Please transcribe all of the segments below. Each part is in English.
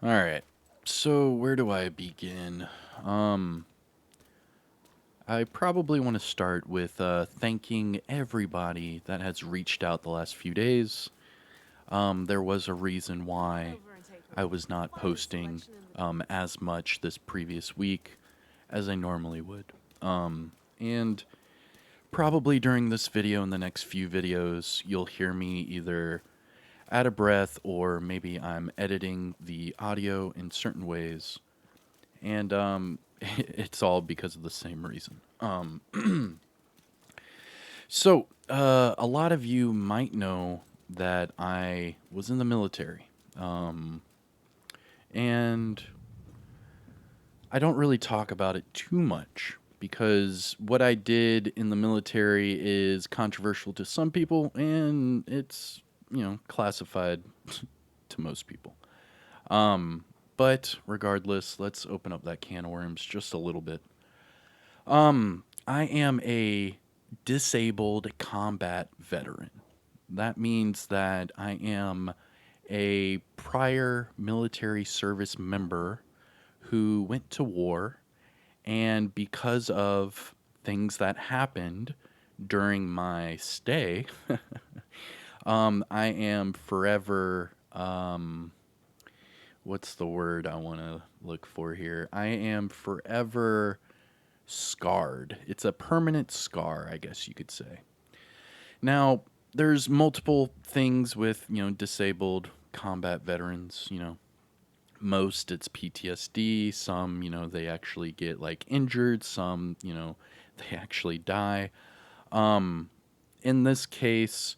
All right. So where do I begin? Um, I probably want to start with thanking everybody that has reached out the last few days. There was a reason why I was not posting as much this previous week as I normally would. And probably during this video and the next few videos, you'll hear me either out of breath or maybe I'm editing the audio in certain ways. And it's all because of the same reason. So, a lot of you might know that I was in the military. And I don't really talk about it too much because what I did in the military is controversial to some people and it's, classified to most people. But regardless, let's open up that can of worms just a little bit. I am a disabled combat veteran. That means that I am a prior military service member who went to war, and because of things that happened during my stay, I am forever. What's the word I want to look for here? I am forever scarred. It's a permanent scar, I guess you could say. Now, there's multiple things with, disabled combat veterans, most it's PTSD, some, they actually get like injured, some, they actually die. In this case,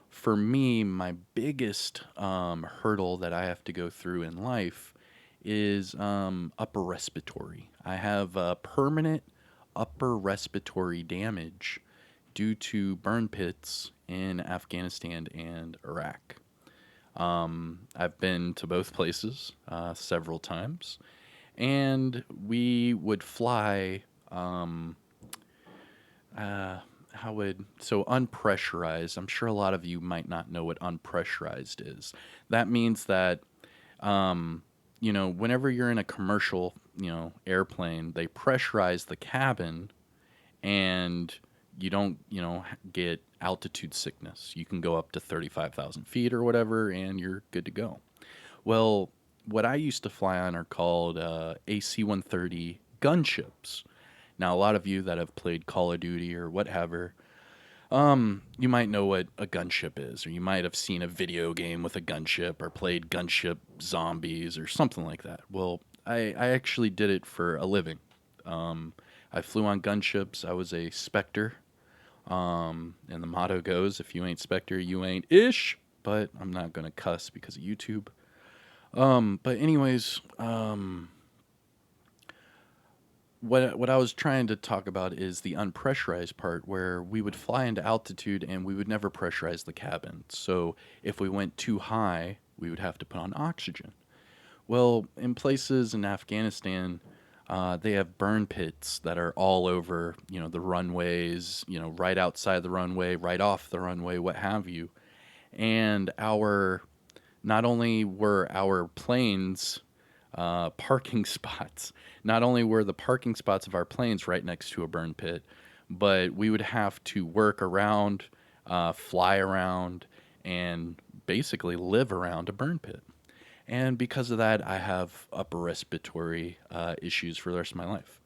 for me, my biggest hurdle that I have to go through in life is upper respiratory. I have permanent upper respiratory damage due to burn pits in Afghanistan and Iraq. I've been to both places several times, and we would fly. How would so unpressurized? I'm sure a lot of you might not know what unpressurized is. That means that whenever you're in a commercial, airplane, they pressurize the cabin and you don't, get altitude sickness. You can go up to 35,000 feet or whatever, and you're good to go. Well, what I used to fly on are called AC 130 gunships. Now, a lot of you that have played Call of Duty or whatever, you might know what a gunship is, or you might have seen a video game with a gunship or played gunship zombies or something like that. Well, I actually did it for a living. I flew on gunships. I was a Spectre. And the motto goes, if you ain't Spectre, you ain't ish. But I'm not going to cuss because of YouTube. But anyways, what I was trying to talk about is the unpressurized part where we would fly into altitude and we would never pressurize the cabin. So if we went too high, we would have to put on oxygen. Well, in places in Afghanistan, they have burn pits that are all over, the runways, right outside the runway, right off the runway, what have you. And not only were our planes parking spots, not only were the parking spots of our planes right next to a burn pit, but we would have to work around, fly around, and basically live around a burn pit. And because of that, I have upper respiratory issues for the rest of my life.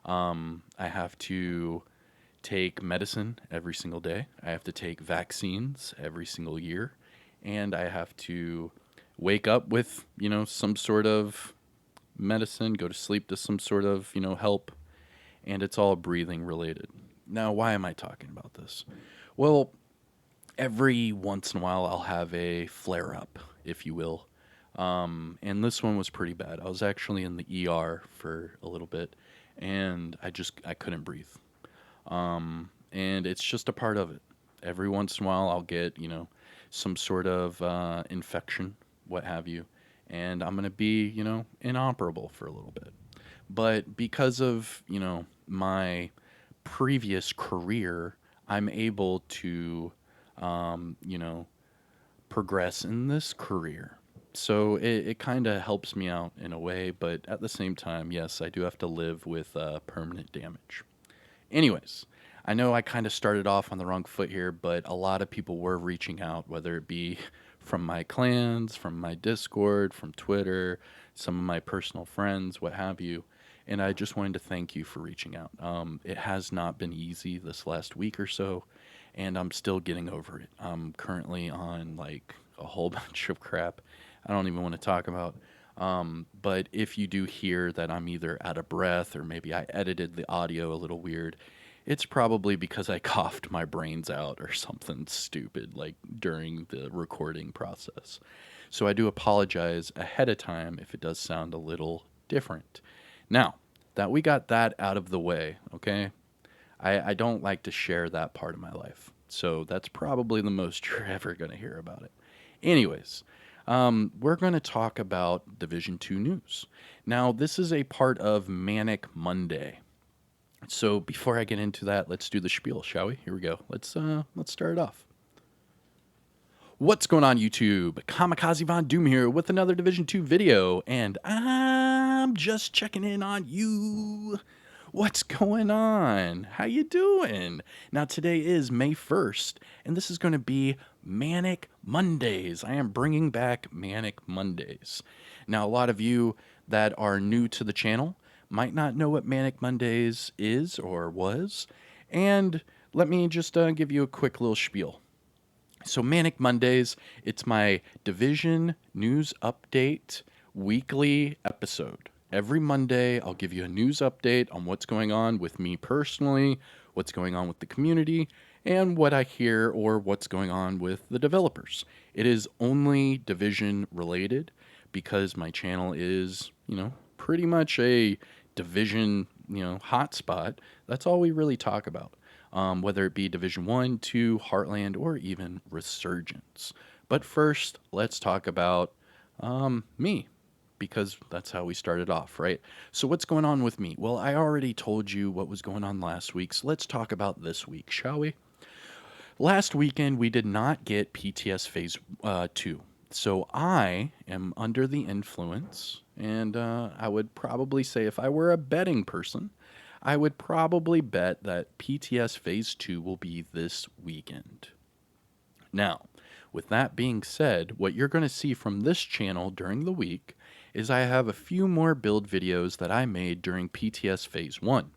I have to take medicine every single day. I have to take vaccines every single year. And I have to wake up with, some sort of medicine, go to sleep to some sort of, help. And it's all breathing related. Now, why am I talking about this? Well, every once in a while, I'll have a flare up, if you will. And this one was pretty bad. I was actually in the ER for a little bit, and I couldn't breathe. And it's just a part of it. Every once in a while, I'll get some sort of infection, what have you, and I'm gonna be inoperable for a little bit. But because of my previous career, I'm able to um, you know progress in this career. So it kind of helps me out in a way, but at the same time, yes, I do have to live with permanent damage. Anyways, I know I kind of started off on the wrong foot here, but a lot of people were reaching out, whether it be from my clans, from my Discord, from Twitter, some of my personal friends, what have you. And I just wanted to thank you for reaching out. It has not been easy this last week or so, and I'm still getting over it. I'm currently on like a whole bunch of crap I don't even want to talk about. But if you do hear that I'm either out of breath or maybe I edited the audio a little weird, it's probably because I coughed my brains out or something stupid like during the recording process. So I do apologize ahead of time if it does sound a little different. Now, that we got that out of the way, okay? I don't like to share that part of my life. So that's probably the most you're ever going to hear about it. Anyways, we're going to talk about Division 2 news. Now, this is a part of Manic Monday. So before I get into that, let's do the spiel, shall we? Here we go. Let's start it off. What's going on, YouTube? Kamikazevondoom here with another Division 2 video, and I'm just checking in on you. What's going on? How you doing? Now today is May 1st, and this is going to be Manic Mondays. I am bringing back Manic Mondays. Now a lot of you that are new to the channel might not know what Manic Mondays is or was, and let me just give you a quick little spiel. So Manic Mondays, it's my Division news update weekly episode. Every Monday, I'll give you a news update on what's going on with me personally, what's going on with the community, and what I hear or what's going on with the developers. It is only Division related because my channel is, pretty much a Division, hotspot. That's all we really talk about. Whether it be Division 1, 2, Heartland, or even Resurgence. But first, let's talk about me, because that's how we started off, right? So what's going on with me? Well, I already told you what was going on last week, so let's talk about this week, shall we? Last weekend, we did not get PTS Phase 2. So I am under the influence, and I would probably say if I were a betting person, I would probably bet that PTS Phase 2 will be this weekend. Now, with that being said, what you're going to see from this channel during the week is I have a few more build videos that I made during PTS Phase 1.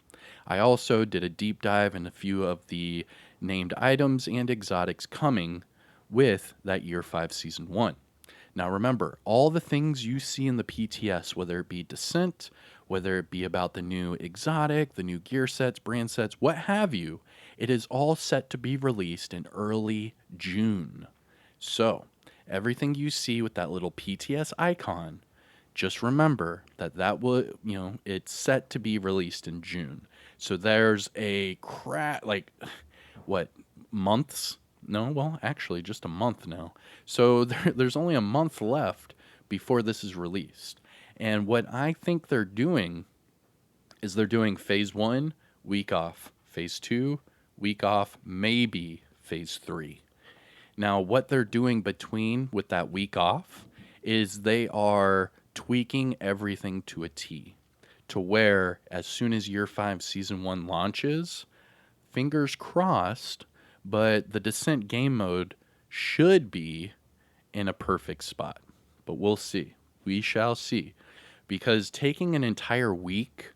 I also did a deep dive in a few of the named items and exotics coming with that Year 5 Season 1. Now remember, all the things you see in the PTS, whether it be Descent, whether it be about the new exotic, the new gear sets, brand sets, what have you, it is all set to be released in early June. So, everything you see with that little PTS icon, just remember that will, it's set to be released in June. So there's a what, months? No, well, actually, just a month now. So there's only a month left before this is released. And what I think they're doing is they're doing Phase 1, week off. Phase 2, week off, maybe Phase 3. Now, what they're doing between with that week off is they are tweaking everything to a T. To where, as soon as Year 5 Season 1 launches, fingers crossed, but the Descent game mode should be in a perfect spot. But we'll see. We shall see. Because taking an entire week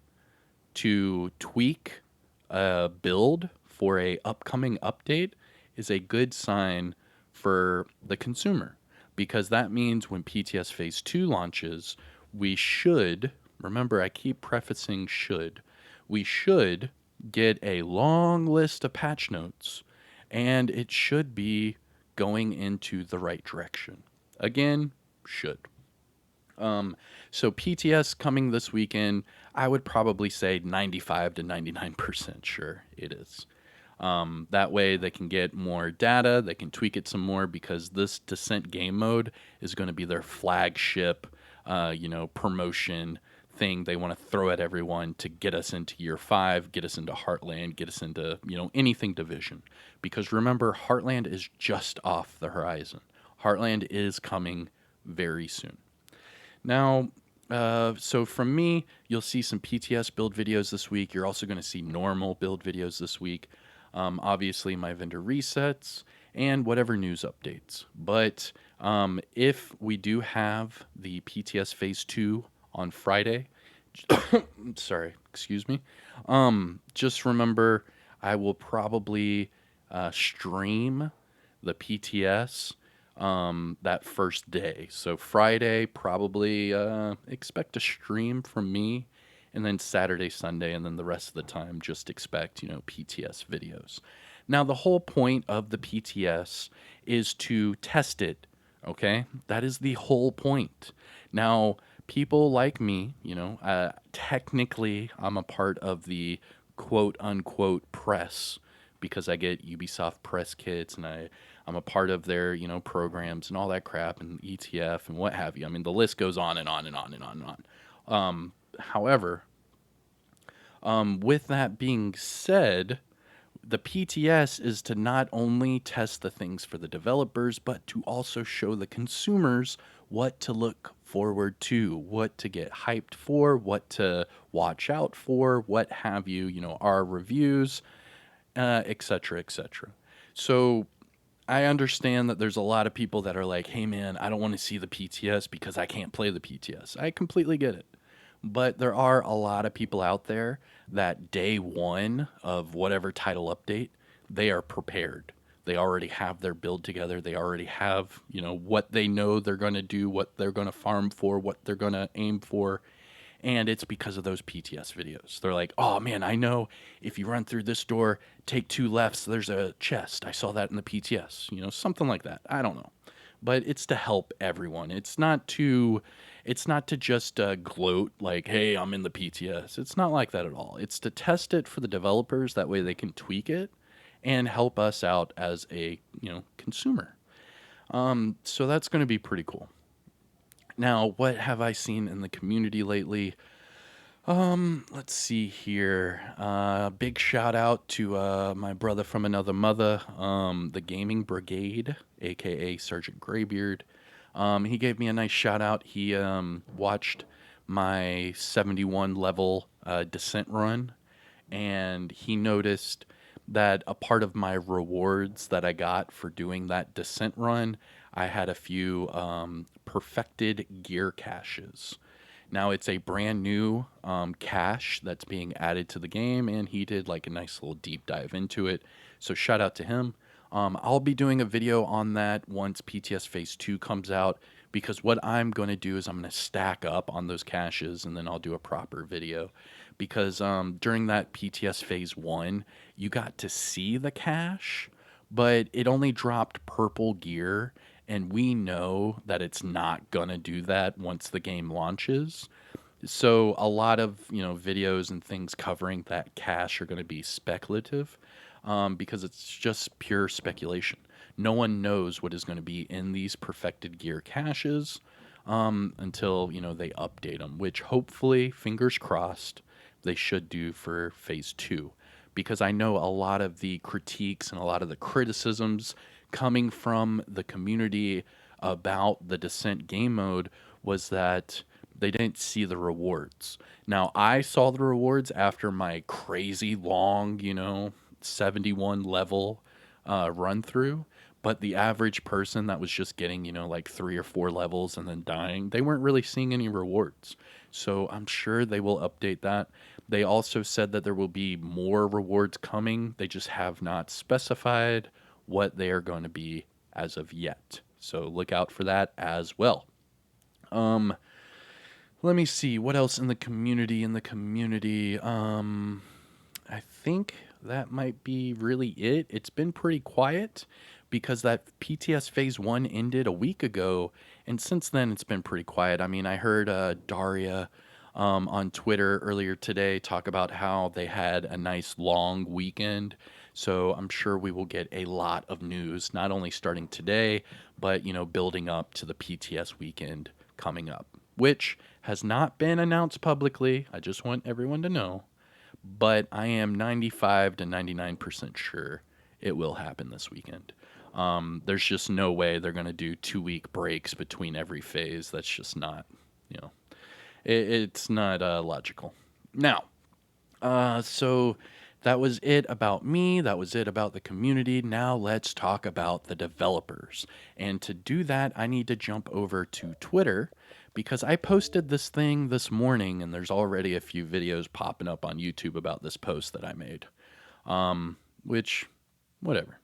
to tweak a build for a upcoming update is a good sign for the consumer. Because that means when PTS Phase 2 launches, we should, remember I keep prefacing should, we should get a long list of patch notes, and it should be going into the right direction. Again, should. So PTS coming this weekend, I would probably say 95 to 99% sure it is. That way they can get more data, they can tweak it some more, because this Descent game mode is going to be their flagship, promotion thing they want to throw at everyone to get us into Year 5, get us into Heartland, get us into, anything Division. Because remember, Heartland is just off the horizon. Heartland is coming very soon. Now, so from me, you'll see some PTS build videos this week. You're also going to see normal build videos this week. Obviously, my vendor resets and whatever news updates. But if we do have the PTS Phase 2 on Friday, sorry, excuse me, just remember I will probably stream the PTS that first day. So Friday, probably expect a stream from me, and then Saturday, Sunday, and then the rest of the time, just expect, PTS videos. Now, the whole point of the PTS is to test it, okay? That is the whole point. Now, people like me, technically, I'm a part of the quote unquote press because I get Ubisoft press kits and I'm a part of their, programs and all that crap and ETF and what have you. I mean, the list goes on and on and on and on and on. However, with that being said, the PTS is to not only test the things for the developers, but to also show the consumers what to look forward to, what to get hyped for, what to watch out for, what have you, our reviews, et cetera, et cetera. So I understand that there's a lot of people that are like, hey man, I don't want to see the PTS because I can't play the PTS. I completely get it. But there are a lot of people out there that day one of whatever title update, they are prepared. They already have their build together. They already have, what they know they're going to do, what they're going to farm for, what they're going to aim for. And it's because of those PTS videos. They're like, oh man, I know if you run through this door, take 2 lefts, there's a chest. I saw that in the PTS, something like that. I don't know. But it's to help everyone. It's not to just gloat like, hey, I'm in the PTS. It's not like that at all. It's to test it for the developers. That way they can tweak it and help us out as a, consumer. So that's going to be pretty cool. Now, what have I seen in the community lately? Let's see here. Big shout out to my brother from another mother, the Gaming Brigade, aka Sergeant Graybeard. He gave me a nice shout out. He watched my 71 level descent run, and he noticed that a part of my rewards that I got for doing that descent run, I had a few perfected gear caches. Now it's a brand new cache that's being added to the game, and he did like a nice little deep dive into it. So shout out to him. I'll be doing a video on that once PTS Phase 2 comes out, because what I'm going to do is I'm going to stack up on those caches, and then I'll do a proper video. Because during that PTS Phase 1, you got to see the cache, but it only dropped purple gear, and we know that it's not going to do that once the game launches. So a lot of, videos and things covering that cache are going to be speculative, because it's just pure speculation. No one knows what is going to be in these perfected gear caches until, they update them, which hopefully, fingers crossed, they should do for Phase 2. Because I know a lot of the critiques and a lot of the criticisms coming from the community about the Descent game mode was that they didn't see the rewards. Now, I saw the rewards after my crazy long, 71 level run through, but the average person that was just getting, like 3 or 4 levels and then dying, they weren't really seeing any rewards. So I'm sure they will update that. They also said that there will be more rewards coming. They just have not specified what they are going to be as of yet. So look out for that as well. Let me see what else in the community. I think that might be really it. It's been pretty quiet because that PTS Phase 1 ended a week ago, and since then it's been pretty quiet. I mean, I heard Daria on Twitter earlier today talk about how they had a nice long weekend. So I'm sure we will get a lot of news, not only starting today, but, building up to the PTS weekend coming up, which has not been announced publicly. I just want everyone to know. But I am 95 to 99% sure it will happen this weekend. There's just no way they're going to do 2 week breaks between every phase. That's just not, you know, it's not logical. Now, so that was it about me. That was it about the community. Now let's talk about the developers. And to do that, I need to jump over to Twitter because I posted this thing this morning and there's already a few videos popping up on YouTube about this post that I made. Which, whatever.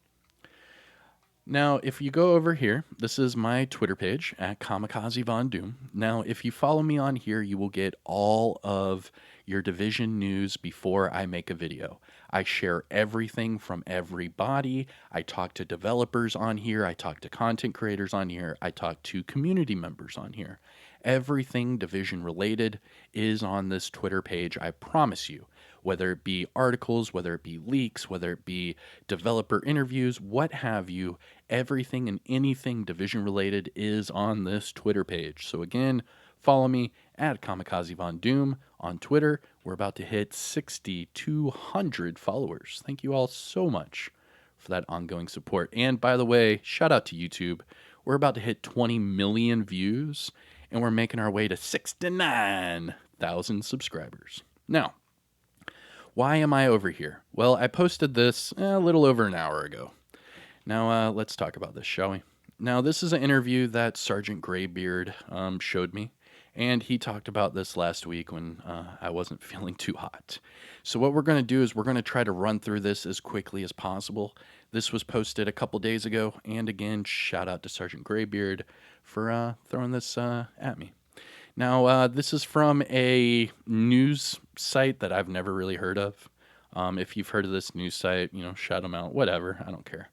Now, if you go over here, this is my Twitter page at Kamikazevondoom. Now, if you follow me on here, you will get all of your division news before I make a video. I share everything from everybody. I talk to developers on here. I talk to content creators on here. I talk to community members on here. Everything division related is on this Twitter page, I promise you. Whether it be articles, whether it be leaks, whether it be developer interviews, what have you, everything and anything division related is on this Twitter page. So again, follow me at Kamikazevondoom on Twitter. We're about to hit 6,200 followers. Thank you all so much for that ongoing support. And by the way, shout out to YouTube. We're about to hit 20 million views, and we're making our way to 69,000 subscribers. Now, why am I over here? Well, I posted this a little over an hour ago. Now, let's talk about this, shall we? Now, this is an interview that Sergeant Graybeard showed me, and he talked about this last week when I wasn't feeling too hot. So what we're going to do is we're going to try to run through this as quickly as possible. This was posted a couple days ago, and again, shout out to Sergeant Graybeard for throwing this at me. Now, this is from a news site that I've never really heard of. If you've heard of this news site, shout them out, whatever, I don't care.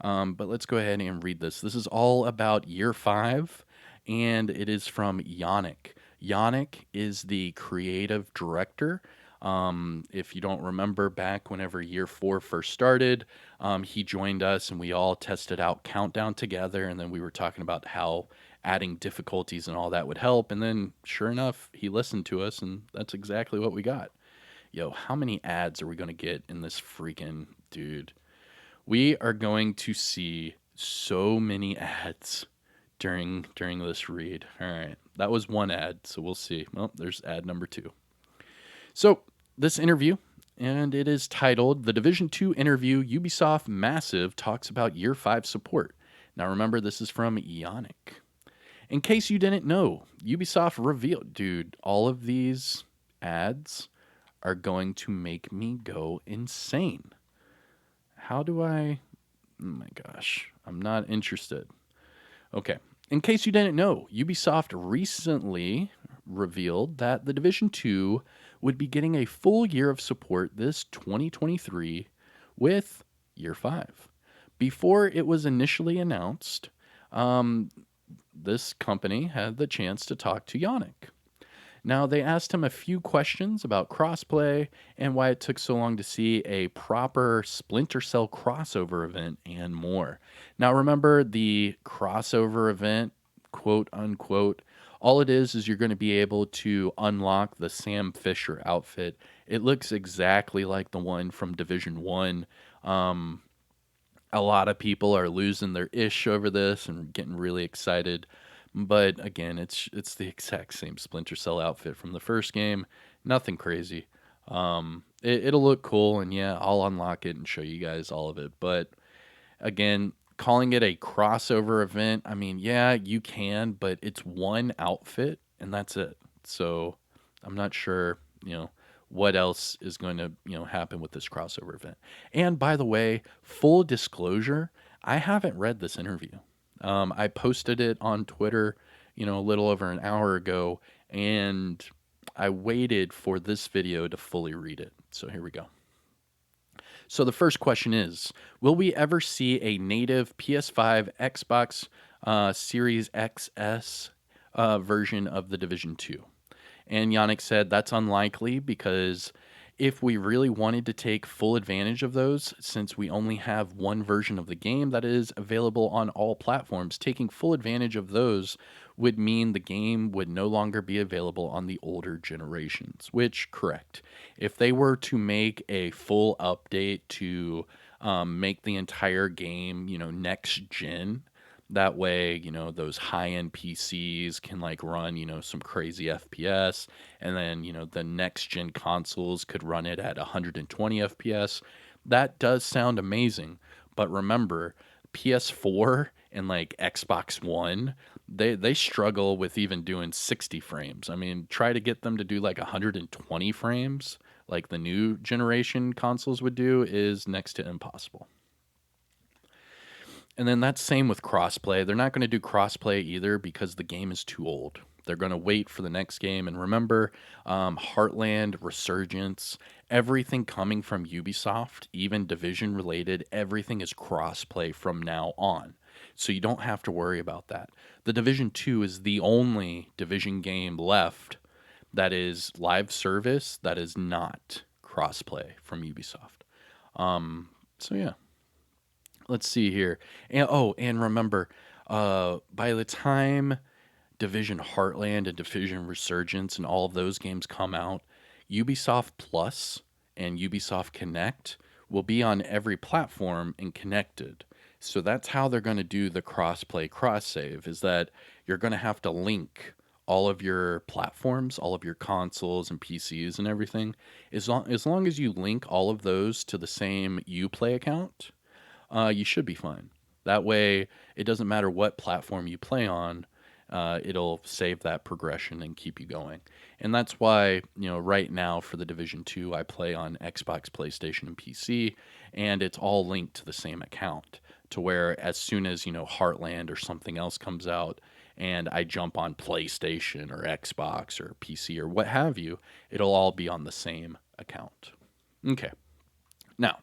But let's go ahead and read this. This is all about year 5, and it is from Yannick. Yannick is the creative director. If you don't remember back whenever year 4 first started, he joined us and we all tested out Countdown together, and then we were talking about how adding difficulties and all that would help, and then sure enough, he listened to us, and that's exactly what we got. Yo, how many ads are we going to get in this freaking dude? We are going to see so many ads during this read. All right, that was one ad, so we'll see. Well, there's ad number 2. So this interview, and it is titled The Division 2 Interview Ubisoft Massive Talks About Year 5 Support. Now remember, this is from Yannick. In case you didn't know, Ubisoft revealed, dude, all of these ads are going to make me go insane. How do I... Oh my gosh, I'm not interested. Okay, in case you didn't know, Ubisoft recently revealed that The Division 2 would be getting a full year of support this 2023 with Year 5. Before it was initially announced, this company had the chance to talk to Yannick. Now, they asked him a few questions about crossplay and why it took so long to see a proper Splinter Cell crossover event and more. Now, remember the crossover event, quote unquote, all it is you're going to be able to unlock the Sam Fisher outfit. It looks exactly like the one from Division 1. A lot of people are losing their ish over this and getting really excited. But again, it's the exact same Splinter Cell outfit from the first game. Nothing crazy. It'll look cool, and yeah, I'll unlock it and show you guys all of it. But again, calling it a crossover event, I mean, yeah, you can, but it's one outfit, and that's it. So I'm not sure, what else is going to, happen with this crossover event. And by the way, full disclosure, I haven't read this interview. I posted it on Twitter, a little over an hour ago, and I waited for this video to fully read it. So here we go. So the first question is, will we ever see a native PS5, Xbox Series XS version of The Division 2? And Yannick said that's unlikely because if we really wanted to take full advantage of those, since we only have one version of the game that is available on all platforms, taking full advantage of those would mean the game would no longer be available on the older generations, which, correct. If they were to make a full update to make the entire game, next gen. That way, those high-end PCs can like run, some crazy FPS, and then, the next gen consoles could run it at 120 FPS. That does sound amazing, but remember, PS4 and like Xbox One, they struggle with even doing 60 frames. I mean, try to get them to do like 120 frames like the new generation consoles would do is next to impossible. And then that's same with crossplay. They're not going to do crossplay either because the game is too old. They're going to wait for the next game. And remember, Heartland, Resurgence, everything coming from Ubisoft, even Division related, everything is crossplay from now on. So you don't have to worry about that. The Division 2 is the only Division game left that is live service that is not crossplay from Ubisoft. So yeah. Let's see here. And remember, by the time Division Heartland and Division Resurgence and all of those games come out, Ubisoft Plus and Ubisoft Connect will be on every platform and connected. So that's how they're going to do the cross-play, cross-save, is that you're going to have to link all of your platforms, all of your consoles and PCs and everything. As long as you link all of those to the same Uplay account, you should be fine. That way, it doesn't matter what platform you play on, it'll save that progression and keep you going. And that's why, right now for the Division 2, I play on Xbox, PlayStation, and PC, and it's all linked to the same account. To where as soon as, Heartland or something else comes out, and I jump on PlayStation or Xbox or PC or what have you, it'll all be on the same account. Okay. Now,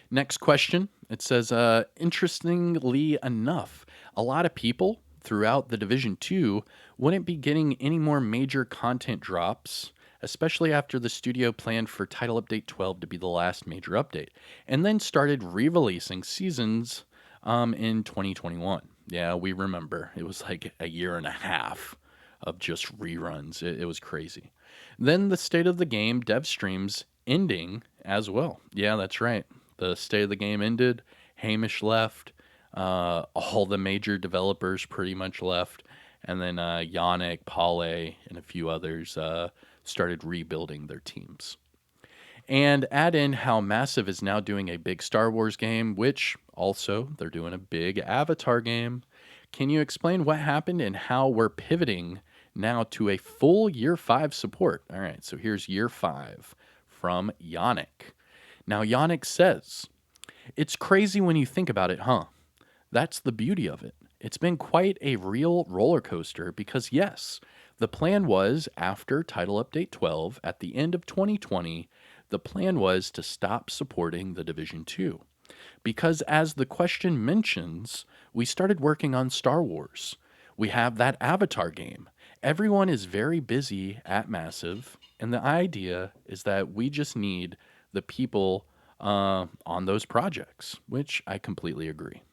next question. It says, interestingly enough, a lot of people throughout the Division 2 wouldn't be getting any more major content drops, especially after the studio planned for Title Update 12 to be the last major update, and then started re-releasing seasons in 2021. Yeah, we remember. It was like a year and a half of just reruns. It was crazy. Then the State of the Game dev streams ending as well. Yeah, that's right. The State of the Game ended. Hamish left. All the major developers pretty much left. And then Yannick, Pale, and a few others started rebuilding their teams. And add in how Massive is now doing a big Star Wars game, which also they're doing a big Avatar game. Can you explain what happened and how we're pivoting now to a full year 5 support? All right, so here's year 5 from Yannick. Now, Yannick says, it's crazy when you think about it, huh? That's the beauty of it. It's been quite a real roller coaster because, yes, the plan was after Title Update 12 at the end of 2020, the plan was to stop supporting the Division 2. Because as the question mentions, we started working on Star Wars. We have that Avatar game. Everyone is very busy at Massive, and the idea is that we just need the people on those projects, which I completely agree.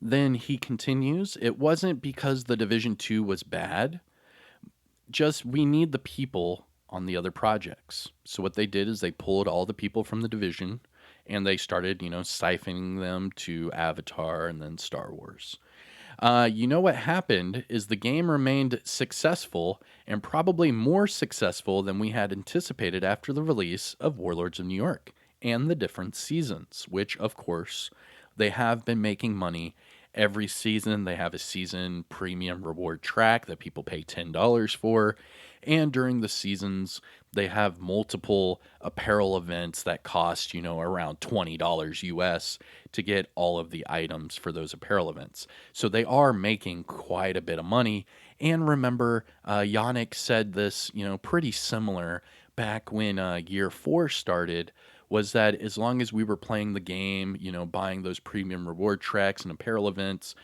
Then he continues, it wasn't because the Division 2 was bad, just we need the people on the other projects. So what they did is they pulled all the people from the Division and they started, siphoning them to Avatar and then Star Wars. What happened is the game remained successful and probably more successful than we had anticipated after the release of Warlords of New York and the different seasons, which, of course, they have been making money. Every season, they have a season premium reward track that people pay $10 for. And during the seasons, they have multiple apparel events that cost, around $20 US to get all of the items for those apparel events. So they are making quite a bit of money. And remember, Yannick said this, pretty similar back when year 4 started, was that as long as we were playing the game, buying those premium reward tracks and apparel events,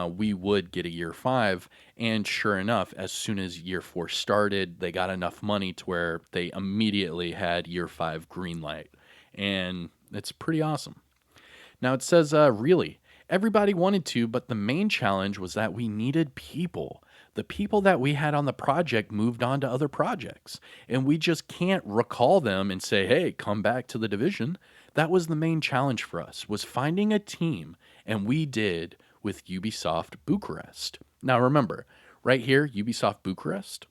we would get a year 5. And sure enough, as soon as year 4 started, they got enough money to where they immediately had year 5 green light. And it's pretty awesome. Now it says, really, everybody wanted to, but the main challenge was that we needed people. The people that we had on the project moved on to other projects, and we just can't recall them and say, hey, come back to the Division. That was the main challenge for us, was finding a team, and we did with Ubisoft Bucharest. Now remember, right here, Ubisoft Bucharest,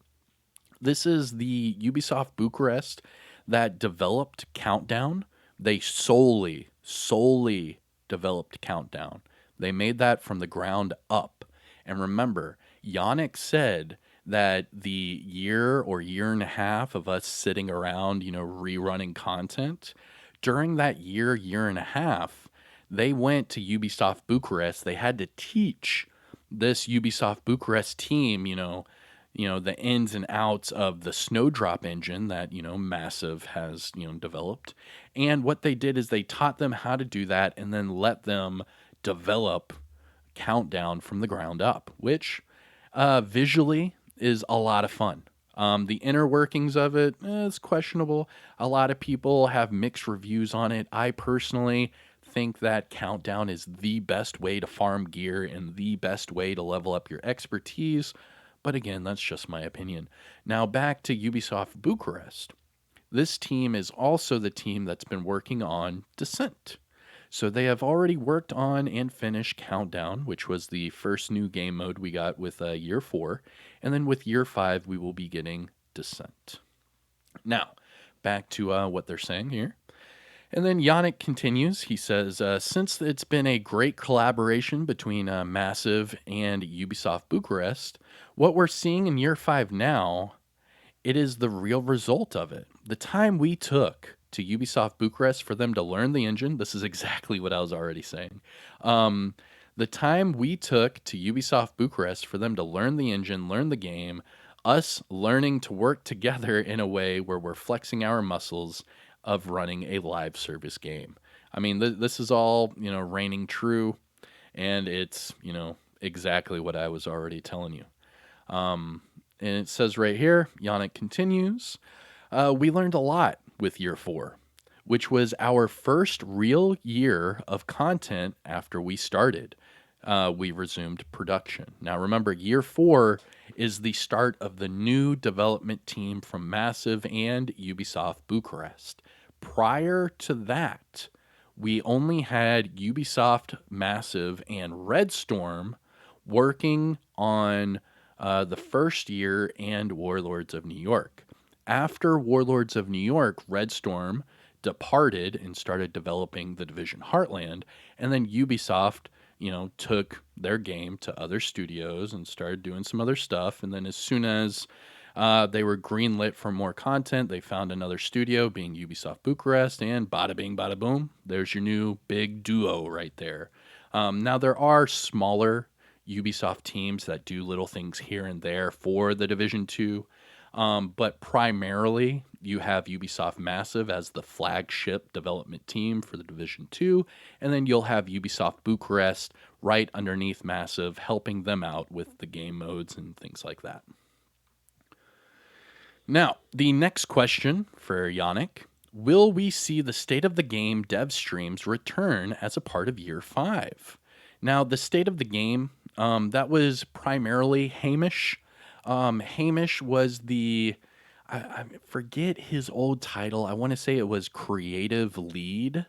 this is the Ubisoft Bucharest that developed Countdown. They solely developed Countdown. They made that from the ground up. And remember, Yannick said that the year or year and a half of us sitting around, rerunning content, during that year and a half, they went to Ubisoft Bucharest. They had to teach this Ubisoft Bucharest team, the ins and outs of the Snowdrop engine that, Massive has, developed. And what they did is they taught them how to do that and then let them develop Countdown from the ground up, which visually is a lot of fun. The inner workings of it is questionable. A lot of people have mixed reviews on it. I personally think that Countdown is the best way to farm gear and the best way to level up your expertise. But again, that's just my opinion. Now back to Ubisoft Bucharest. This team is also the team that's been working on Descent. So they have already worked on and finished Countdown, which was the first new game mode we got with year 4. And then with year 5, we will be getting Descent. Now, back to what they're saying here. And then Yannick continues. He says, since it's been a great collaboration between Massive and Ubisoft Bucharest, what we're seeing in year 5 now, it is the real result of it. The time we took to Ubisoft Bucharest for them to learn the engine, this is exactly what I was already saying. The time we took to Ubisoft Bucharest for them to learn the engine, learn the game, us learning to work together in a way where we're flexing our muscles of running a live service game. I mean, this is all, reigning true, and it's, exactly what I was already telling you. And it says right here, Yannick continues, we learned a lot with year 4, which was our first real year of content after we started. We resumed production. Now remember, year 4 is the start of the new development team from Massive and Ubisoft Bucharest. Prior to that, we only had Ubisoft, Massive, and Red Storm working on the first year and Warlords of New York. After Warlords of New York, Red Storm departed and started developing the Division Heartland, and then Ubisoft, took their game to other studios and started doing some other stuff. And then as soon as they were greenlit for more content, they found another studio, being Ubisoft Bucharest, and bada bing, bada boom, there's your new big duo right there. Now, there are smaller Ubisoft teams that do little things here and there for the Division 2, but primarily you have Ubisoft Massive as the flagship development team for the Division 2, and then you'll have Ubisoft Bucharest right underneath Massive, helping them out with the game modes and things like that. Now, the next question for Yannick. Will we see the State of the Game dev streams return as a part of year 5? Now, the State of the Game, that was primarily Hamish. Hamish was I forget his old title. I want to say it was creative lead.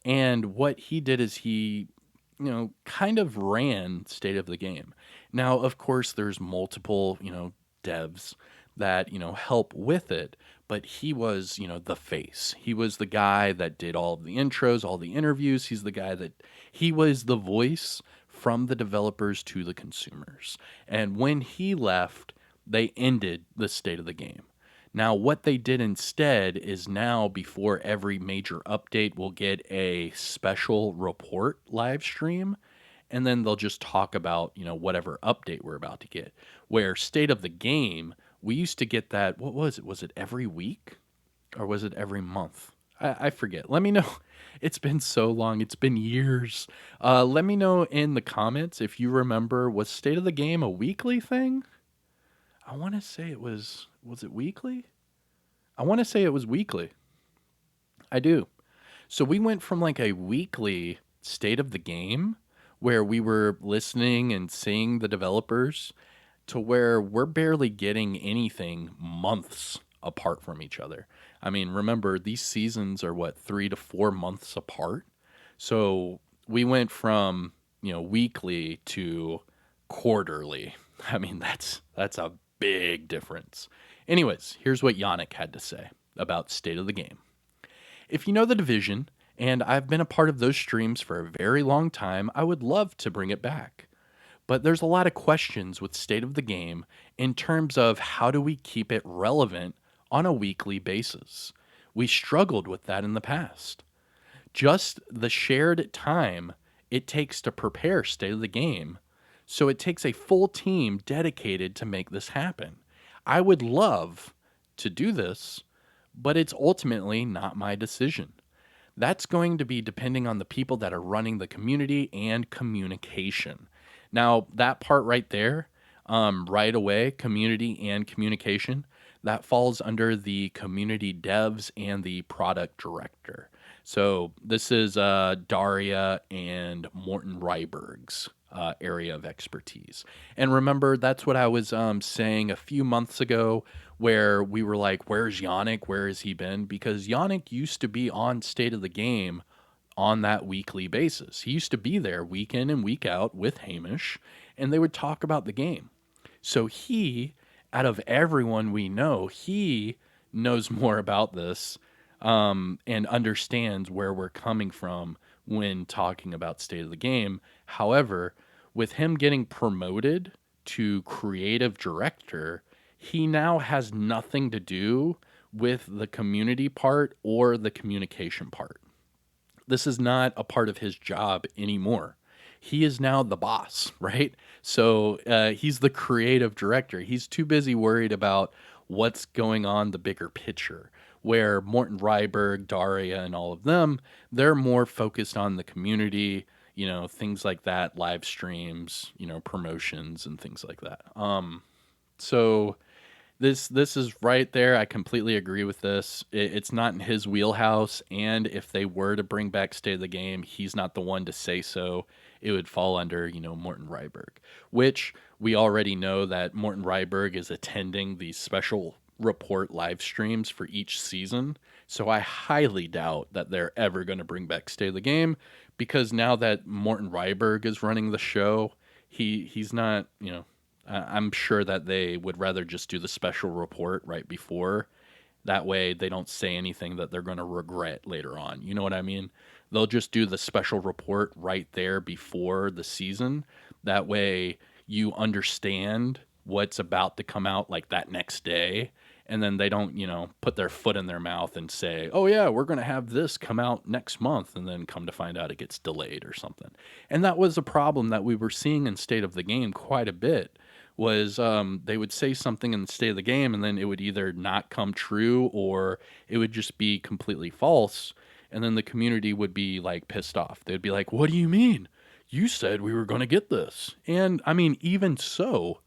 And what he did is he, kind of ran State of the Game. Now, of course, there's multiple, devs that, help with it, but he was, the face. He was the guy that did all of the intros, all the interviews. He was the voice from the developers to the consumers. And when he left, they ended the State of the Game. Now, what they did instead is now, before every major update, we'll get a special report live stream, and then they'll just talk about, whatever update we're about to get. Where State of the Game, we used to get that, what was it? Was it every week? Or was it every month? I forget. Let me know. It's been so long. It's been years. Let me know in the comments if you remember, was State of the Game a weekly thing? I want to say it was it weekly? I want to say it was weekly. I do. So we went from like a weekly State of the Game where we were listening and seeing the developers to where we're barely getting anything months apart from each other. I mean, remember, these seasons are what, 3 to 4 months apart? So we went from, weekly to quarterly. I mean, that's a big difference. Anyways, here's what Yannick had to say about state of the game. If you know the division, and I've been a part of those streams for a very long time, I would love to bring it back. But there's a lot of questions with state of the game in terms of how do we keep it relevant on a weekly basis. We struggled with that in the past. Just the shared time it takes to prepare state of the game. So it takes a full team dedicated to make this happen. I would love to do this, but it's ultimately not my decision. That's going to be depending on the people that are running the community and communication. Now, that part right there, right away, community and communication, that falls under the community devs and the product director. So this is Daria and Morten Ryberg's area of expertise. And remember, that's what I was saying a few months ago, where we were like, where's Yannick? Where has he been? Because Yannick used to be on State of the Game on that weekly basis. He used to be there week in and week out with Hamish, and they would talk about the game. So he, out of everyone we know, he knows more about this and understands where we're coming from when talking about state of the game. However, with him getting promoted to creative director, he now has nothing to do with the community part or the communication part. This is not a part of his job anymore. He is now the boss, right? So he's the creative director. He's too busy worried about what's going on, the bigger picture. Where Morten Ryberg, Daria, and all of them, they're more focused on the community, things like that, live streams, promotions and things like that. So this is right there. I completely agree with this. It's not in his wheelhouse, and if they were to bring back State of the Game, he's not the one to say so. It would fall under, Morten Ryberg, which we already know that Morten Ryberg is attending these special report live streams for each season. So I highly doubt that they're ever going to bring back State of the Game, because now that Morten Ryberg is running the show, he's not, I'm sure that they would rather just do the special report right before. That way they don't say anything that they're going to regret later on. You know what I mean? They'll just do the special report right there before the season. That way you understand what's about to come out like that next day. And then they don't, put their foot in their mouth and say, oh yeah, we're going to have this come out next month. And then come to find out it gets delayed or something. And that was a problem that we were seeing in State of the Game quite a bit. Was they would say something in the state of the game, and then it would either not come true or it would just be completely false. And then the community would be like pissed off. They'd be like, what do you mean? You said we were going to get this. And I mean, even so,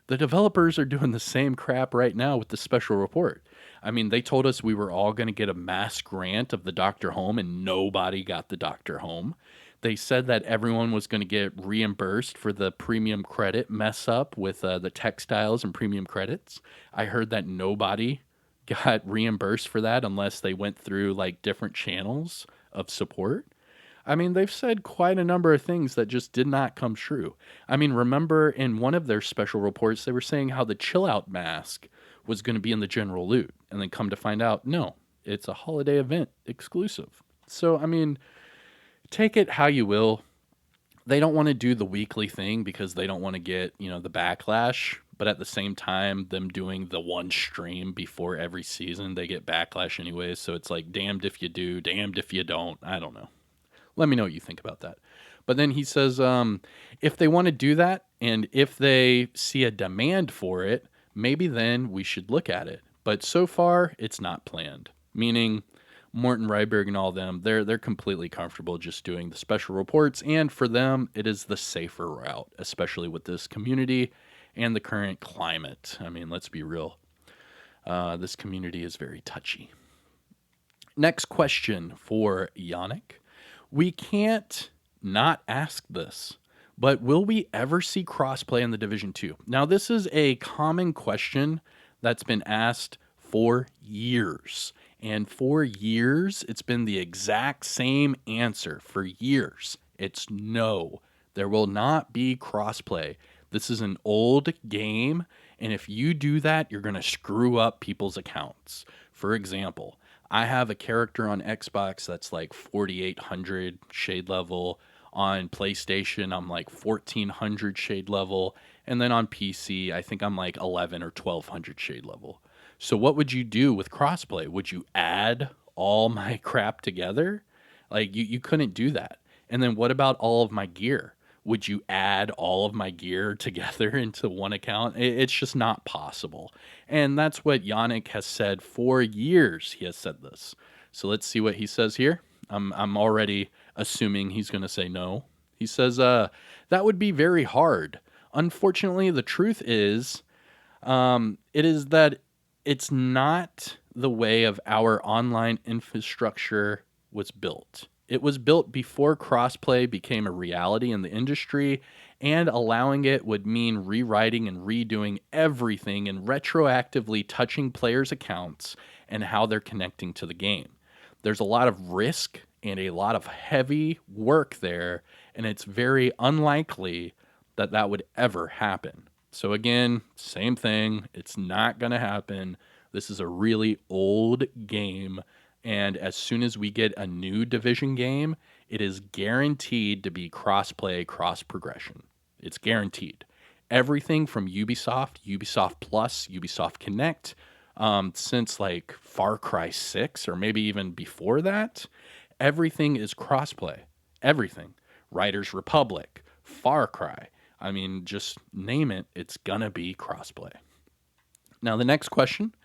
the developers are doing the same crap right now with the special report. I mean, they told us we were all going to get a mass grant of the Dr. Home, and nobody got the Dr. Home. They said that everyone was going to get reimbursed for the premium credit mess up with the textiles and premium credits. I heard that nobody got reimbursed for that unless they went through like different channels of support. I mean, they've said quite a number of things that just did not come true. I mean, remember in one of their special reports, they were saying how the chill out mask was going to be in the general loot. And then come to find out, no, it's a holiday event exclusive. So, I mean, take it how you will. They don't want to do the weekly thing because they don't want to get, the backlash. But at the same time, them doing the one stream before every season, they get backlash anyways. So it's like, damned if you do, damned if you don't. I don't know. Let me know what you think about that. But then he says, if they want to do that, and if they see a demand for it, maybe then we should look at it. But so far, it's not planned. Meaning, Morten Ryberg and all them, they're completely comfortable just doing the special reports, and for them, it is the safer route, especially with this community and the current climate. I mean, let's be real. This community is very touchy. Next question for Yannick. We can't not ask this, but will we ever see crossplay in the Division 2? Now, this is a common question that's been asked for years. And for years, it's been the exact same answer for years. It's no. There will not be crossplay. This is an old game, and if you do that, you're going to screw up people's accounts. For example, I have a character on Xbox that's like 4800 shade level. On PlayStation, I'm like 1400 shade level. And then on PC, I think I'm like 11 or 1200 shade level. So what would you do with crossplay? Would you add all my crap together? Like you couldn't do that. And then what about all of my gear? Would you add all of my gear together into one account? It's just not possible. And that's what Yannick has said for years. He has said this. So let's see what he says here. I'm already assuming he's going to say no. He says, that would be very hard. Unfortunately, the truth is, it is that it's not the way of our online infrastructure was built. It was built before crossplay became a reality in the industry, and allowing it would mean rewriting and redoing everything and retroactively touching players' accounts and how they're connecting to the game. There's a lot of risk and a lot of heavy work there, and it's very unlikely that that would ever happen. So again, same thing. It's not going to happen. This is a really old game, and as soon as we get a new Division game, it is guaranteed to be cross-play, cross-progression. It's guaranteed. Everything from Ubisoft, Ubisoft Plus, Ubisoft Connect, since like Far Cry 6 or maybe even before that, everything is crossplay. Everything. Riders Republic, Far Cry. I mean, just name it, it's gonna be crossplay. Now, the next question,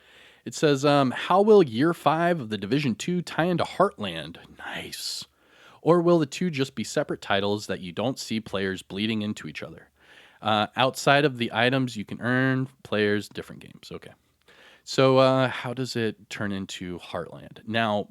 it says, how will Year 5 of the Division 2 tie into Heartland? Nice. Or will the two just be separate titles that you don't see players bleeding into each other? Outside of the items you can earn, players, different games. Okay. So how does it turn into Heartland? Now,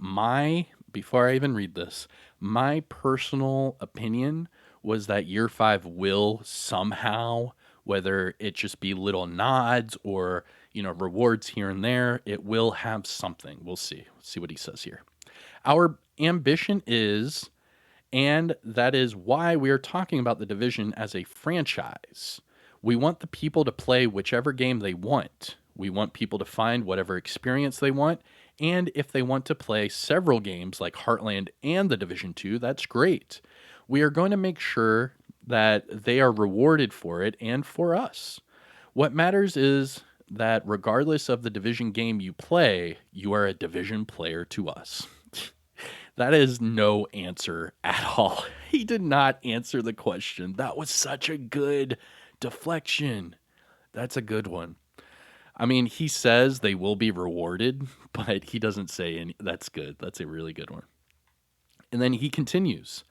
before I even read this, my personal opinion was that Year 5 will somehow, whether it just be little nods or, rewards here and there, it will have something. We'll see. Let's see what he says here. Our ambition is, and that is why we are talking about the Division as a franchise. We want the people to play whichever game they want. We want people to find whatever experience they want. And if they want to play several games like Heartland and the Division 2, that's great. We are going to make sure that they are rewarded for it and for us. What matters is that regardless of the Division game you play, you are a Division player to us. That is no answer at all. He did not answer the question. That was such a good deflection. That's a good one. I mean, he says they will be rewarded, but he doesn't say any. That's good. That's a really good one. And then he continues.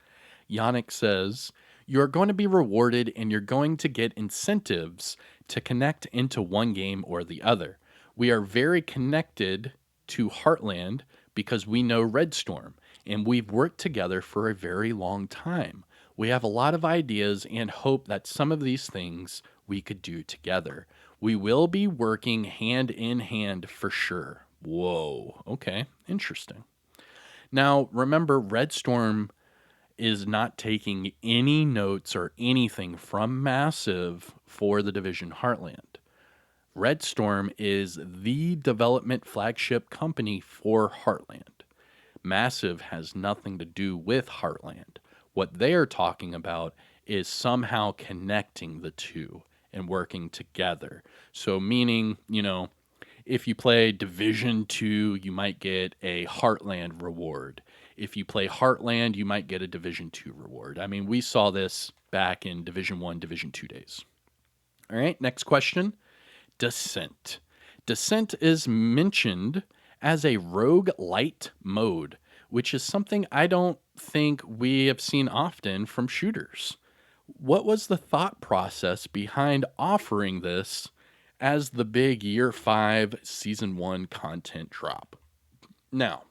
Yannick says, you're going to be rewarded and you're going to get incentives to connect into one game or the other. We are very connected to Heartland because we know Red Storm, and we've worked together for a very long time. We have a lot of ideas and hope that some of these things we could do together. We will be working hand in hand for sure. Whoa. Okay. Interesting. Now, remember, Red Storm is not taking any notes or anything from Massive for the Division Heartland. Red Storm is the development flagship company for Heartland. Massive has nothing to do with Heartland. What they are talking about is somehow connecting the two and working together. So meaning, if you play Division 2, you might get a Heartland reward. If you play Heartland, you might get a Division 2 reward. I mean, we saw this back in Division 1, Division 2 days. All right, next question. Descent. Descent is mentioned as a roguelite mode, which is something I don't think we have seen often from shooters. What was the thought process behind offering this as the big Year 5 Season 1 content drop? Now,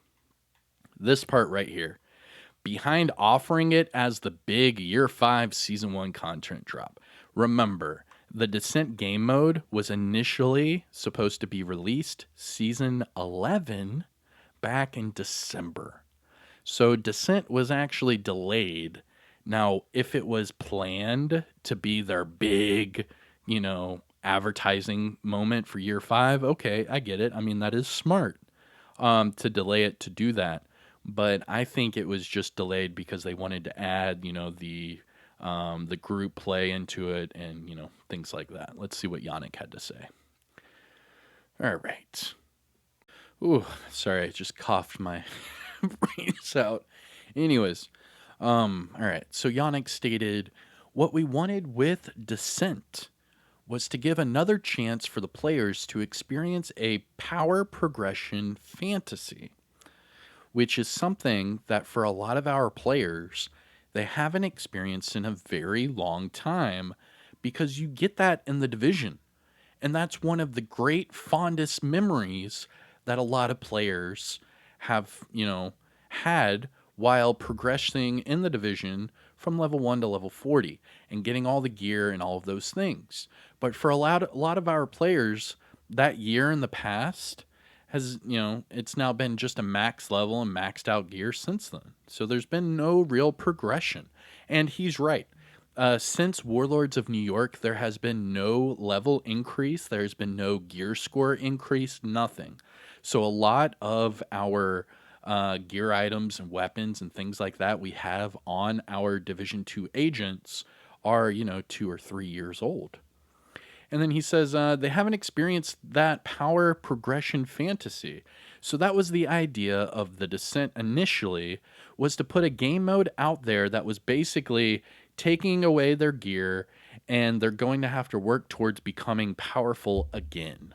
this part right here, behind offering it as the big Year 5 Season 1 content drop, remember, The Descent game mode was initially supposed to be released season 11 back in December. So Descent was actually delayed. Now, if it was planned to be their big, advertising moment for year 5, okay, I get it. I mean, that is smart to delay it to do that. But I think it was just delayed because they wanted to add, the group play into it and things like that. Let's see what Yannick had to say. All right. Ooh, sorry, I just coughed my brains out. Anyways, all right. So Yannick stated, what we wanted with Descent was to give another chance for the players to experience a power progression fantasy, which is something that for a lot of our players, they haven't experienced in a very long time, because you get that in the Division. And that's one of the great fondest memories that a lot of players have, had while progressing in the Division from level 1 to level 40 and getting all the gear and all of those things. But for a lot of our players, that year in the past has, it's now been just a max level and maxed out gear since then. So there's been no real progression. And he's right. Since Warlords of New York, there has been no level increase. There's been no gear score increase, nothing. So a lot of our gear items and weapons and things like that we have on our Division 2 agents are, 2 or 3 years old. And then he says they haven't experienced that power progression fantasy. So that was the idea of the Descent initially, was to put a game mode out there that was basically taking away their gear, and they're going to have to work towards becoming powerful again.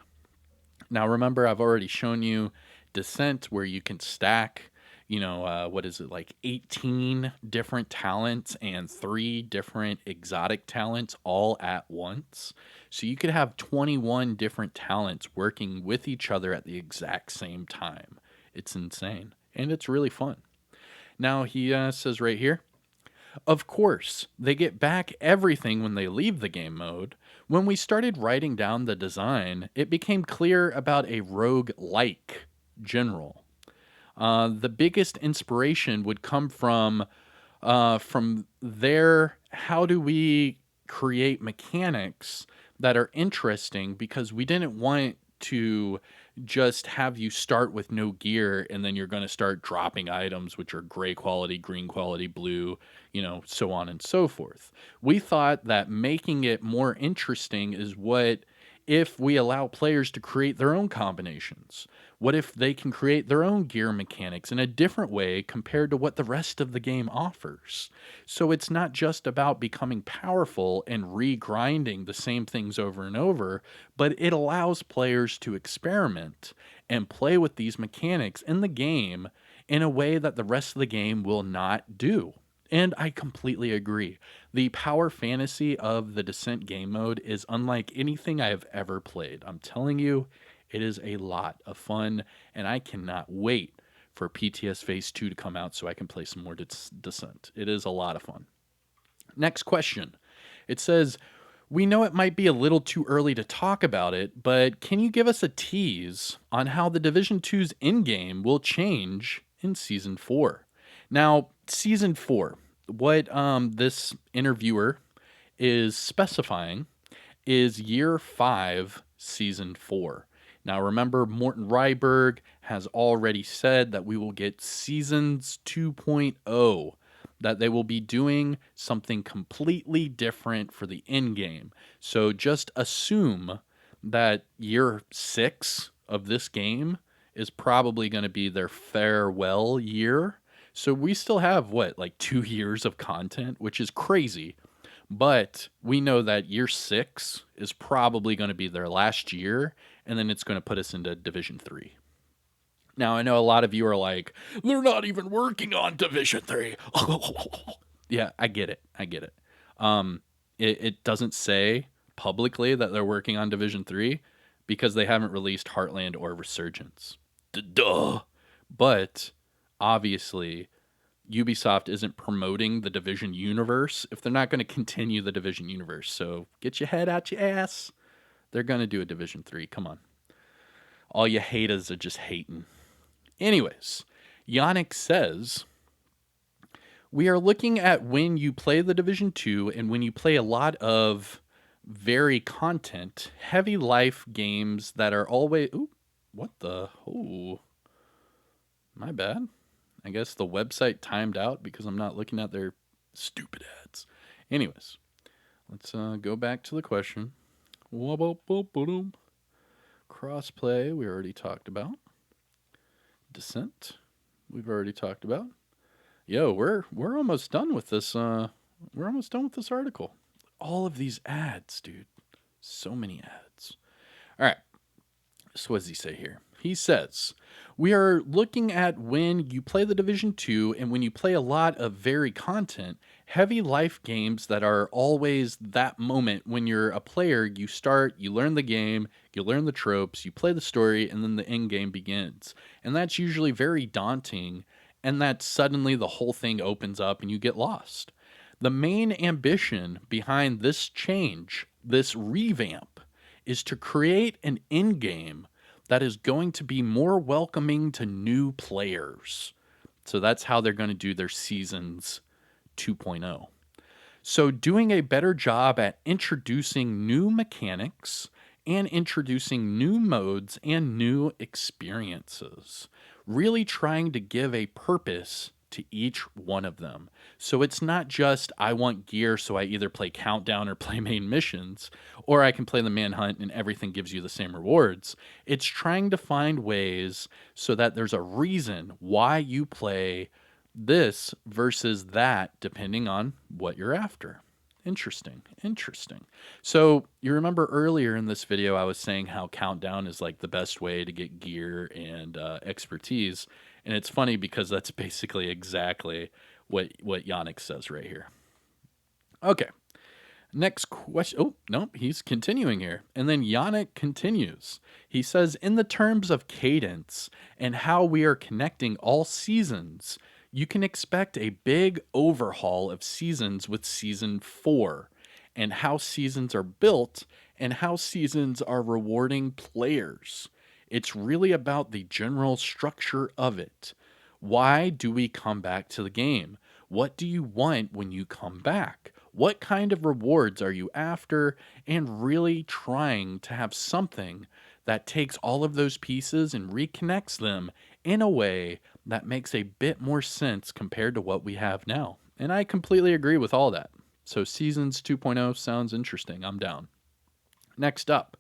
Now, remember, I've already shown you Descent, where you can stack, what is it, like 18 different talents and 3 different exotic talents all at once. So you could have 21 different talents working with each other at the exact same time. It's insane, and it's really fun. Now, he says right here, of course, they get back everything when they leave the game mode. When we started writing down the design, it became clear about a rogue-like general. The biggest inspiration would come from their, how do we create mechanics that are interesting, because we didn't want to just have you start with no gear and then you're going to start dropping items which are gray quality, green quality, blue, so on and so forth. We thought that making it more interesting is what if we allow players to create their own combinations. What if they can create their own gear mechanics in a different way compared to what the rest of the game offers? So it's not just about becoming powerful and re-grinding the same things over and over, but it allows players to experiment and play with these mechanics in the game in a way that the rest of the game will not do. And I completely agree. The power fantasy of the Descent game mode is unlike anything I have ever played. I'm telling you, it is a lot of fun, and I cannot wait for PTS Phase 2 to come out so I can play some more Descent. It is a lot of fun. Next question. It says, we know it might be a little too early to talk about it, but can you give us a tease on how the Division 2's in-game will change in Season 4? Now, Season 4, what this interviewer is specifying is Year 5, Season 4. Now, remember, Morten Ryberg has already said that we will get Seasons 2.0, that they will be doing something completely different for the end game. So just assume that Year 6 of this game is probably going to be their farewell year. So we still have, like 2 years of content, which is crazy. But we know that Year 6 is probably going to be their last year, and then it's going to put us into Division 3. Now, I know a lot of you are like, they're not even working on Division 3. Yeah, I get it. It doesn't say publicly that they're working on Division 3 because they haven't released Heartland or Resurgence. Duh. But obviously, Ubisoft isn't promoting the Division universe if they're not going to continue the Division universe. So get your head out your ass. They're going to do a Division 3. Come on. All you haters are just hating. Anyways, Yannick says, we are looking at when you play the Division 2 and when you play a lot of very content, heavy life games that are always... Ooh, what the... Oh, my bad. I guess the website timed out because I'm not looking at their stupid ads. Anyways, let's go back to the question. Crossplay, we already talked about. Descent, we've already talked about. Yo, we're almost done with this. We're almost done with this article. All of these ads, dude. So many ads. All right. So what does he say here? He says, we are looking at when you play the Division 2 and when you play a lot of very content, heavy life games that are always that moment when you're a player, you start, you learn the game, you learn the tropes, you play the story, and then the end game begins. And that's usually very daunting, and that suddenly the whole thing opens up and you get lost. The main ambition behind this change, this revamp, is to create an end game that is going to be more welcoming to new players. So that's how they're going to do their Seasons 2.0. So doing a better job at introducing new mechanics and introducing new modes and new experiences. Really trying to give a purpose to each one of them. So it's not just, I want gear so I either play Countdown or play main missions, or I can play the Manhunt and everything gives you the same rewards. It's trying to find ways so that there's a reason why you play this versus that, depending on what you're after. Interesting. So you remember earlier in this video, I was saying how Countdown is like the best way to get gear and expertise. And it's funny because that's basically exactly what Yannick says right here. Okay. Next question. Oh, no, he's continuing here. And then Yannick continues. He says, in the terms of cadence and how we are connecting all seasons, you can expect a big overhaul of seasons with season 4 and how seasons are built and how seasons are rewarding players. It's really about the general structure of it. Why do we come back to the game? What do you want when you come back? What kind of rewards are you after? And really trying to have something that takes all of those pieces and reconnects them in a way that makes a bit more sense compared to what we have now. And I completely agree with all that. So Seasons 2.0 sounds interesting. I'm down. Next up,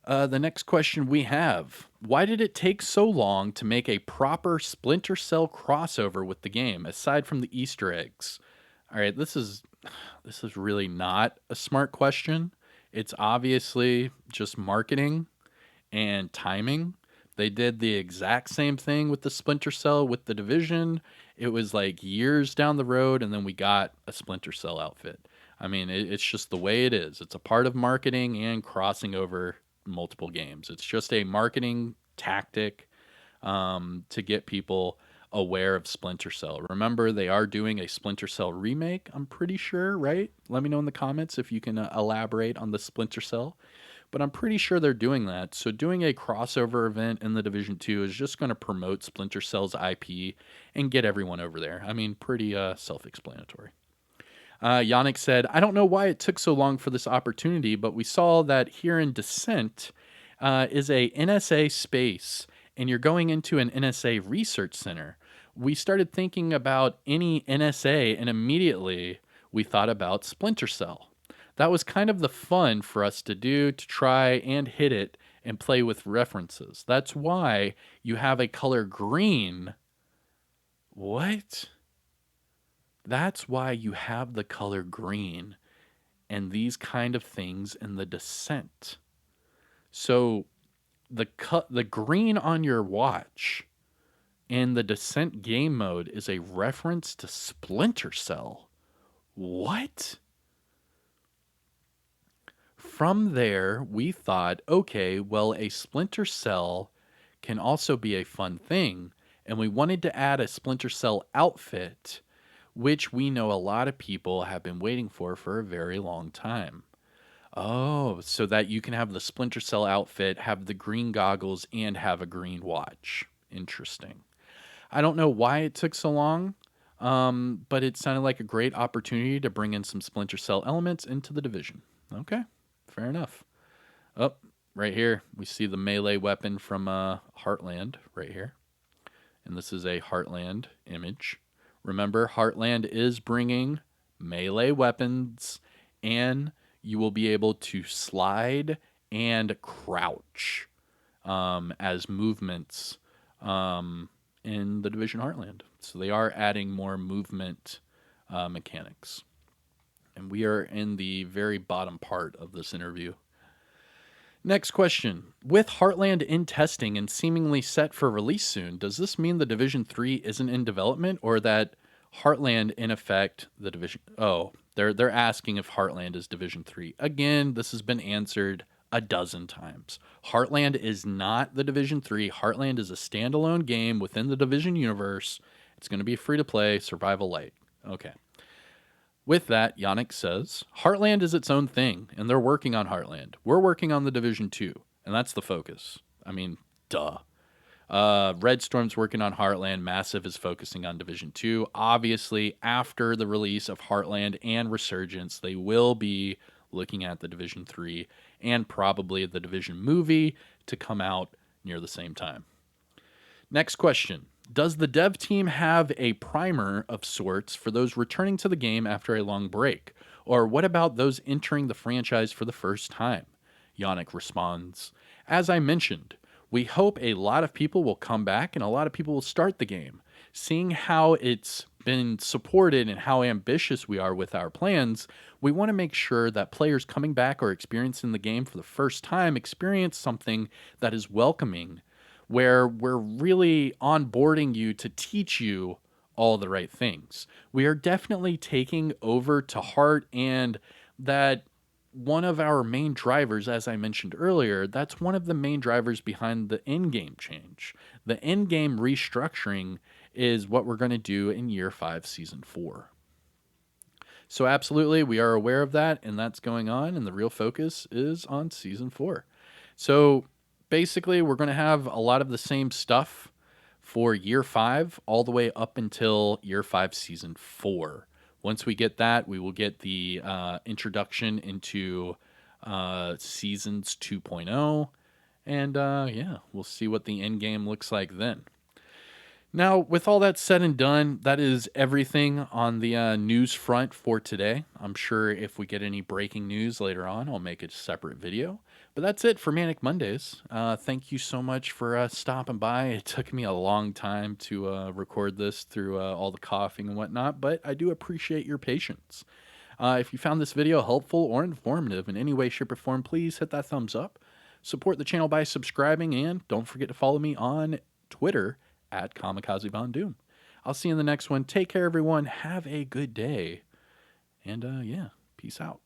the next question we have. Why did it take so long to make a proper Splinter Cell crossover with the game, aside from the Easter eggs? All right, this is really not a smart question. It's obviously just marketing and timing. They did the exact same thing with the Splinter Cell with the Division. It was like years down the road, and then we got a Splinter Cell outfit. I mean, it's just the way it is. It's a part of marketing and crossing over multiple games. It's just a marketing tactic to get people aware of Splinter Cell. Remember, they are doing a Splinter Cell remake, I'm pretty sure, right? Let me know in the comments if you can elaborate on the Splinter Cell. But I'm pretty sure they're doing that. So doing a crossover event in the Division 2 is just going to promote Splinter Cell's IP and get everyone over there. I mean, pretty self-explanatory. Yannick said, I don't know why it took so long for this opportunity, but we saw that here in Descent is a NSA space, and you're going into an NSA research center. We started thinking about any NSA, and immediately we thought about Splinter Cell. That was kind of the fun for us to do, to try and hit it and play with references. That's why you have a color green. What? That's why you have the color green and these kind of things in the Descent. So the green on your watch in the Descent game mode is a reference to Splinter Cell. What? From there, we thought, okay, well, a Splinter Cell can also be a fun thing, and we wanted to add a Splinter Cell outfit, which we know a lot of people have been waiting for a very long time. Oh, so that you can have the Splinter Cell outfit, have the green goggles, and have a green watch. Interesting. I don't know why it took so long, but it sounded like a great opportunity to bring in some Splinter Cell elements into the division. Okay, fair enough. Oh, right here, we see the melee weapon from Heartland right here. And this is a Heartland image. Remember, Heartland is bringing melee weapons, and you will be able to slide and crouch as movements in the Division Heartland. So they are adding more movement mechanics. And we are in the very bottom part of this interview. Next question. With Heartland in testing and seemingly set for release soon, does this mean the Division 3 isn't in development, or that Heartland, in effect, the Division... Oh, they're asking if Heartland is Division 3. Again, this has been answered a dozen times. Heartland is not the Division 3. Heartland is a standalone game within the Division universe. It's going to be free-to-play, survival light. Okay. With that, Yannick says, Heartland is its own thing, and they're working on Heartland. We're working on the Division 2, and that's the focus. I mean, duh. Red Storm's working on Heartland. Massive is focusing on Division 2. Obviously, after the release of Heartland and Resurgence, they will be looking at the Division 3 and probably the Division movie to come out near the same time. Next question. Does the dev team have a primer of sorts for those returning to the game after a long break? Or what about those entering the franchise for the first time? Yannick responds, as I mentioned, we hope a lot of people will come back and a lot of people will start the game. Seeing how it's been supported and how ambitious we are with our plans, we want to make sure that players coming back or experiencing the game for the first time experience something that is welcoming, where we're really onboarding you to teach you all the right things. We are definitely taking over to heart, and that one of our main drivers, as I mentioned earlier, that's one of the main drivers behind the in-game change. The in-game restructuring is what we're going to do in Year 5, Season 4. So absolutely, we are aware of that, and that's going on, and the real focus is on Season 4. So basically, we're going to have a lot of the same stuff for Year 5 all the way up until Year 5, Season 4. Once we get that, we will get the introduction into Seasons 2.0. And yeah, we'll see what the end game looks like then. Now, with all that said and done, that is everything on the news front for today. I'm sure if we get any breaking news later on, I'll make a separate video. But that's it for Manic Mondays. Thank you so much for stopping by. It took me a long time to record this through all the coughing and whatnot, but I do appreciate your patience. If you found this video helpful or informative in any way, shape, or form, please hit that thumbs up. Support the channel by subscribing, and don't forget to follow me on Twitter at Kamikazevondoom. I'll see you in the next one. Take care, everyone. Have a good day. And yeah, peace out.